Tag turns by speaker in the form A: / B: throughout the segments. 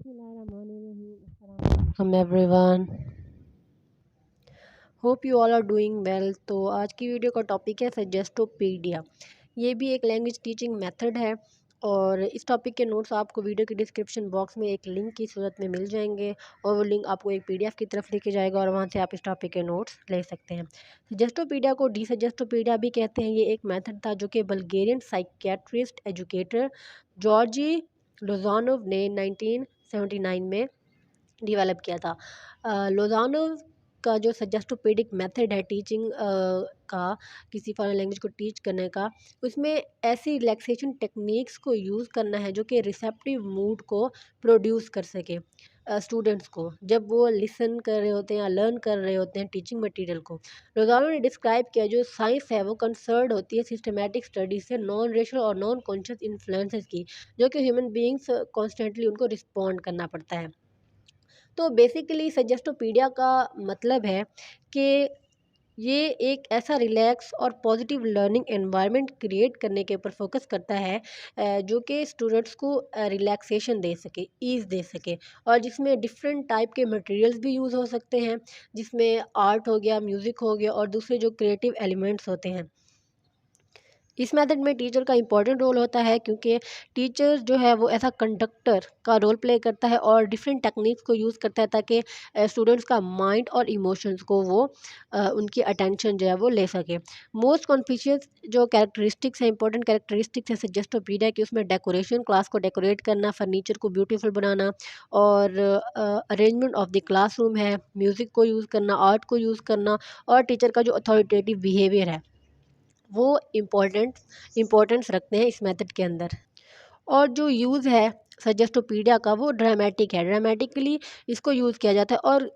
A: Welcome everyone. Hope you all are doing well. तो आज की वीडियो का टॉपिक है सजेस्टोपीडिया। ये भी एक लैंग्वेज टीचिंग मेथड है और इस टॉपिक के नोट्स आपको वीडियो के डिस्क्रिप्शन बॉक्स में एक लिंक की सूरत में मिल जाएंगे और वो लिंक आपको एक पीडीएफ की तरफ लेके जाएगा और वहाँ से आप इस टॉपिक के नोट्स ले सकते हैं। सजेस्टोपीडिया को डिसजेस्टोपीडिया भी कहते हैं। ये एक मेथड था जो कि बल्गेरियन साइकियाट्रिस्ट एजुकेटर जॉर्जी लोजानोव ने 1979 में डेवलप किया था। लोजानोव का जो सजेस्टोपेडिक मेथड है टीचिंग का, किसी फॉरेन लैंग्वेज को टीच करने का, उसमें ऐसी रिलैक्सेशन टेक्निक्स को यूज़ करना है जो कि रिसेप्टिव मूड को प्रोड्यूस कर सके स्टूडेंट्स को जब वो लिसन कर रहे होते हैं या लर्न कर रहे होते हैं टीचिंग मटेरियल को। रोजानो ने डिस्क्राइब किया जो साइंस है वो कंसर्न होती है सिस्टमेटिक स्टडीज से नॉन रेशनल और नॉन कॉन्शियस इन्फ्लुएंसेस की, जो कि ह्यूमन बीइंग्स कॉन्स्टेंटली उनको रिस्पॉन्ड करना पड़ता है। तो बेसिकली सजेस्टोपीडिया का मतलब है कि ये एक ऐसा रिलैक्स और पॉजिटिव लर्निंग एनवायरनमेंट क्रिएट करने के ऊपर फोकस करता है जो कि स्टूडेंट्स को रिलैक्सेशन दे सके, ईज़ दे सके, और जिसमें डिफरेंट टाइप के मटेरियल्स भी यूज़ हो सकते हैं, जिसमें आर्ट हो गया, म्यूज़िक हो गया और दूसरे जो क्रिएटिव एलिमेंट्स होते हैं। इस मेथड में टीचर का इम्पॉर्टेंट रोल होता है क्योंकि टीचर जो है वो ऐसा कंडक्टर का रोल प्ले करता है और डिफरेंट टेक्निक्स को यूज़ करता है ताकि स्टूडेंट्स का माइंड और इमोशंस को वो उनकी अटेंशन जो है वो ले सके। मोस्ट कॉन्फिशियस जो कैरेक्टरिस्टिक्स हैं, इंपॉर्टेंट कैरेक्टरिस्टिक्स है सजेस्टोपीडिया की, उसमें डेकोरेशन, क्लास को डेकोरेट करना, फर्नीचर को ब्यूटीफुल बनाना और अरेंजमेंट ऑफ द क्लासरूम है, म्यूज़िक को यूज़ करना, आर्ट को यूज़ करना और टीचर का जो अथॉरिटेटिव बिहेवियर है वो इम्पोर्टेंस रखते हैं इस मेथड के अंदर। और जो यूज़ है सजेस्टोपीडिया का वो ड्रामेटिक है, ड्रामेटिकली इसको यूज़ किया जाता है और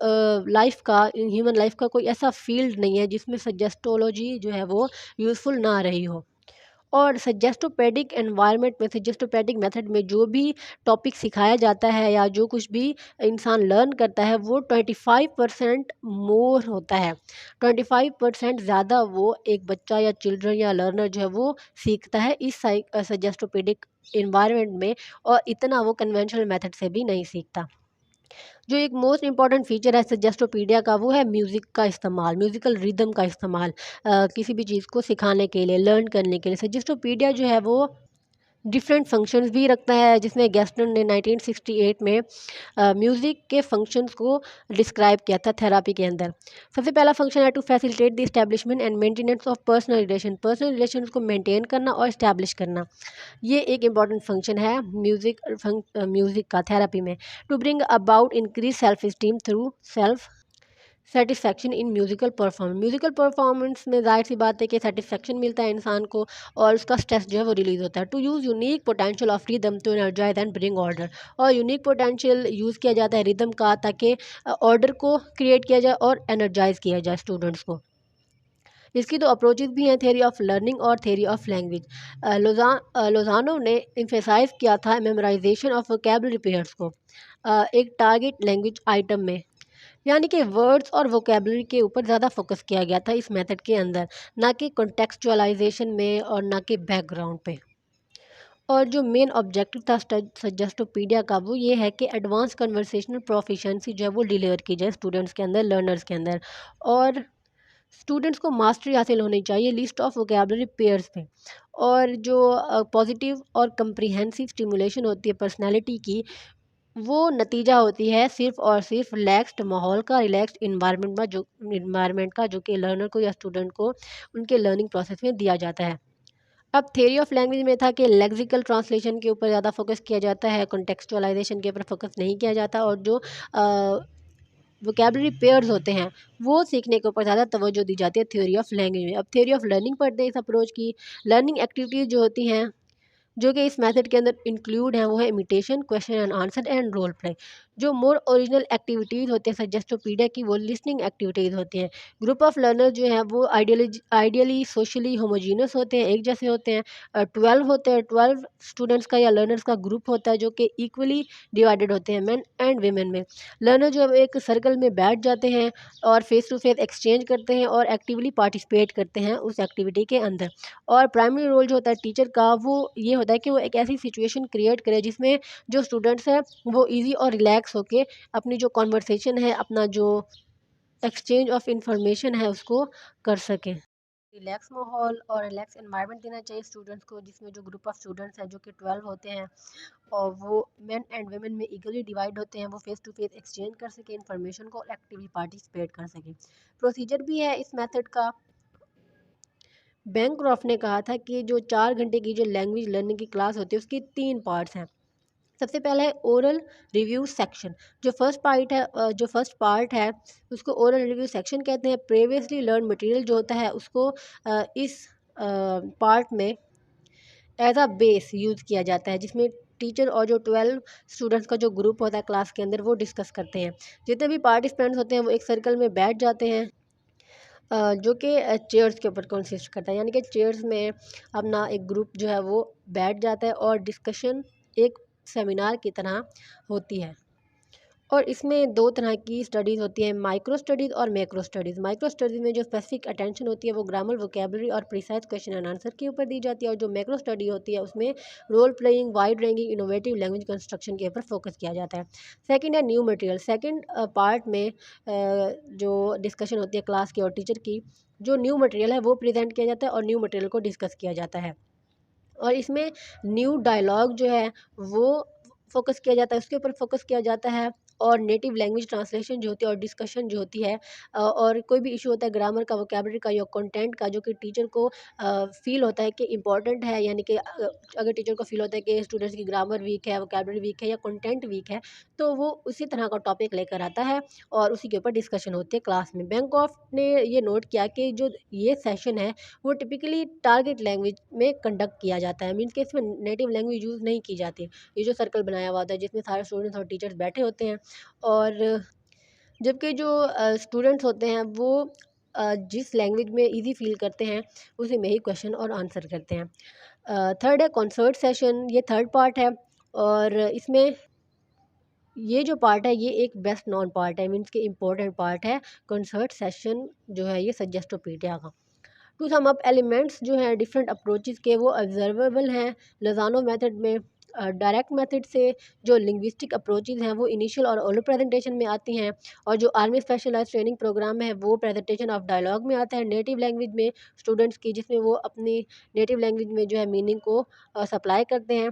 A: लाइफ का, ह्यूमन लाइफ का कोई ऐसा फील्ड नहीं है जिसमें सजेस्टोलॉजी जो है वो यूज़फुल ना रही हो। और सजेस्टोपेडिक एनवायरनमेंट में, सजेस्टोपेडिक मेथड में जो भी टॉपिक सिखाया जाता है या जो कुछ भी इंसान लर्न करता है वो 25% मोर होता है, 25% ज़्यादा वो एक बच्चा या चिल्ड्रन या लर्नर जो है वो सीखता है इस सजेस्टोपेडिक इन्वायरमेंट में, और इतना वो कन्वेंशनल मेथड से भी नहीं सीखता। जो एक मोस्ट इंपॉर्टेंट फीचर है सजेस्टोपीडिया का वो है म्यूज़िक का इस्तेमाल, म्यूज़िकल रिदम का इस्तेमाल किसी भी चीज़ को सिखाने के लिए, लर्न करने के लिए। सजेस्टोपीडिया जो है वो डिफरेंट फंक्शंस भी रखता है, जिसमें गेस्टन ने 1968 में म्यूज़िक के फंक्शंस को डिस्क्राइब किया था थेरापी के अंदर। सबसे पहला फंक्शन है to facilitate the establishment and maintenance of personal relation को मेंटेन करना और इस्टेब्लिश करना। ये एक इम्पॉर्टेंट फंक्शन है म्यूज़िक का थेरापी में। To bring about increase self esteem through self satisfaction in musical performance में जाहिर सी बात है कि सेटिस्फैक्शन मिलता है इंसान को और उसका स्ट्रेस जो है वो रिलीज़ होता है। To use unique potential of rhythm to energise and bring order, और यूनिक पोटेंशियल यूज़ किया जाता है रिदम का ताकि ऑर्डर को क्रिएट किया जाए और एनर्जाइज किया जाए स्टूडेंट्स को। इसकी दो अप्रोचेज भी हैं, थेरी ऑफ लर्निंग और थेरी ऑफ लैंग्वेज। लोजानो ने इम्फेसाइज किया था मेमोराइजेशन ऑफ वोकेबलरी पेयर्स को एक टारगेट लैंग्वेज आइटम में, यानी कि वर्ड्स और वोकेबलरी के ऊपर ज़्यादा फोकस किया गया था इस मेथड के अंदर, ना कि कॉन्टेक्चुअलाइजेशन में और ना कि बैकग्राउंड पे। और जो मेन ऑब्जेक्टिव था सजेस्टोपीडिया का वो ये है कि एडवांस कन्वर्सेशनल प्रोफिशेंसी जो है वो डिलीवर की जाए स्टूडेंट्स के अंदर, लर्नर्स के अंदर, और स्टूडेंट्स को मास्टरी हासिल होनी चाहिए लिस्ट ऑफ वोकेबलरी पेयर्स में। और जो पॉजिटिव और कंप्रीहेंसिव स्टिमुलेशन होती है पर्सनैलिटी की, वो नतीजा होती है सिर्फ और सिर्फ रिलैक्स्ड माहौल का, रिलैक्स्ड इन्वायरमेंट का जो कि लर्नर को या स्टूडेंट को उनके लर्निंग प्रोसेस में दिया जाता है। अब थ्योरी ऑफ लैंग्वेज में था कि लेक्सिकल ट्रांसलेशन के ऊपर ज़्यादा फोकस किया जाता है, कॉन्टेक्चुअलाइजेशन के ऊपर फोकस नहीं किया जाता, और जो वोकेबलरी पेयर्स होते हैं वो सीखने के ऊपर ज़्यादा तवज्जो दी जाती है थ्योरी ऑफ लैंग्वेज में। अब थ्योरी ऑफ लर्निंग पढ़ते हैं इस अप्रोच की। लर्निंग एक्टिविटीज़ जो होती हैं जो कि इस मेथड के अंदर इंक्लूड हैं वो है imitation, question and answer and role play. जो मोर ओरिजिनल एक्टिविटीज़ होती हैं सजेस्टोपीडिया की वो लिसनिंग एक्टिविटीज़ होती हैं। ग्रुप ऑफ लर्नर जो हैं वो आइडियली सोशली होमोजीनियस होते हैं, एक जैसे होते हैं। 12 होते हैं, 12 स्टूडेंट्स का या लर्नर्स का ग्रुप होता है जो कि इक्वली डिवाइडेड होते हैं मेन एंड वीमेन में। लर्नर जो है एक सर्कल में बैठ जाते हैं और फेस टू फेस एक्सचेंज करते हैं और एक्टिवली पार्टिसिपेट करते हैं उस एक्टिविटी के अंदर। और प्राइमरी रोल जो होता है टीचर का वो ये होता है कि वो एक ऐसी सिचुएशन क्रिएट करे जिसमें जो स्टूडेंट्स हैं वो ईजी और रिलैक्स होके अपनी जो कॉन्वर्सेशन है, अपना जो एक्सचेंज ऑफ इंफॉर्मेशन है उसको कर सकें। रिलैक्स माहौल और रिलैक्स एनवायरनमेंट देना चाहिए स्टूडेंट्स को, जिसमें जो ग्रुप ऑफ स्टूडेंट्स हैं जो कि 12 होते हैं और वो मेन एंड वुमेन में इक्वली डिवाइड होते हैं, वो फेस टू फेस एक्सचेंज कर सकें इन्फॉर्मेशन को और एक्टिवली पार्टिसिपेट कर सकें। प्रोसीजर भी है इस मेथड का। बैंक्रॉफ्ट ने कहा था कि जो 4 घंटे की जो लैंग्वेज लर्निंग की क्लास होती है उसकी 3 पार्ट्स हैं। सबसे पहला है ओरल रिव्यू सेक्शन। जो फर्स्ट पार्ट है उसको ओरल रिव्यू सेक्शन कहते हैं। प्रीवियसली लर्न मटेरियल जो होता है उसको इस पार्ट में एज अ बेस यूज़ किया जाता है, जिसमें टीचर और जो 12 स्टूडेंट्स का जो ग्रुप होता है क्लास के अंदर वो डिस्कस करते हैं। जितने भी पार्टिसिपेंट्स होते हैं वो एक सर्कल में बैठ जाते हैं, जो कि चेयर्स के ऊपर कंसिस्ट करता है, यानी कि चेयर्स में अपना एक ग्रुप जो है वो बैठ जाता है और डिस्कशन एक सेमिनार की तरह होती है। और इसमें 2 तरह की स्टडीज़ होती है, माइक्रो स्टडीज़ और मैक्रो स्टडीज़। माइक्रो स्टडीज़ में जो स्पेसिफिक अटेंशन होती है वो ग्रामर, वोकेबलरी और प्रिसाइज क्वेश्चन एंड आंसर के ऊपर दी जाती है, और जो मैक्रो स्टडी होती है उसमें role playing, wide ranging, innovative language construction के ऊपर फोकस किया जाता है। सेकंड है न्यू मटेरियल। सेकंड पार्ट में जो डिस्कशन होती है क्लास की और टीचर की, जो न्यू मटेरियल है वो प्रेजेंट किया जाता है और न्यू मटेरियल को डिस्कस किया जाता है। और इसमें न्यू डायलॉग जो है वो फोकस किया जाता है, उसके ऊपर फोकस किया जाता है। और नेटिव लैंग्वेज ट्रांसलेशन जो होती है और डिस्कशन जो होती है, और कोई भी इशू होता है ग्रामर का, वोकैबलरी का या कंटेंट का, जो कि टीचर को फील होता है कि इम्पॉर्टेंट है, यानी कि अगर टीचर को फील होता है कि स्टूडेंट्स की ग्रामर वीक है, वोकैबलरी वीक है या कंटेंट वीक है, तो वो उसी तरह का टॉपिक लेकर आता है और उसी के ऊपर डिस्कशन होती है क्लास में। बैंक ऑफ ने ये नोट किया कि जो ये सेशन है वो टिपिकली टारगेट लैंग्वेज में कंडक्ट किया जाता है, मीन्स कि इसमें नेटिव लैंग्वेज यूज़ नहीं की जाती। ये जो सर्कल बनाया हुआ होता है जिसमें सारे स्टूडेंट्स और टीचर्स बैठे होते हैं, और जबकि जो स्टूडेंट्स होते हैं वो जिस लैंग्वेज में इजी फील करते हैं उसी में ही क्वेश्चन और आंसर करते हैं। थर्ड है कॉन्सर्ट सेशन। ये थर्ड पार्ट है और इसमें ये जो पार्ट है ये एक बेस्ट नॉन पार्ट है, मीन्स कि इम्पोर्टेंट पार्ट है। कंसर्ट सेशन जो है ये सजेस्टोपीडिया का। टू सम अप एलिमेंट्स जो हैं डिफरेंट अप्रोचेस के, वो ऑब्जर्वेबल हैं लजानो मेथड में। डायरेक्ट मेथड से जो लिंग्विस्टिक अप्रोचेस हैं वो इनिशियल और ओरल प्रेजेंटेशन में आती हैं, और जो आर्मी स्पेशलाइज्ड ट्रेनिंग प्रोग्राम है वो प्रेजेंटेशन ऑफ डायलॉग में आता है नेटिव लैंग्वेज में स्टूडेंट्स की, जिसमें वो अपनी नेटिव लैंग्वेज में जो है मीनिंग को सप्लाई करते हैं।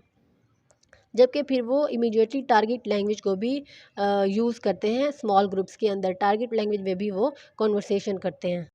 A: जबकि फिर वो इमीडिएटली टारगेट लैंग्वेज को भी यूज़ करते हैं स्मॉल ग्रुप्स के अंदर, टारगेट लैंग्वेज में भी वो कॉन्वर्सेशन करते हैं।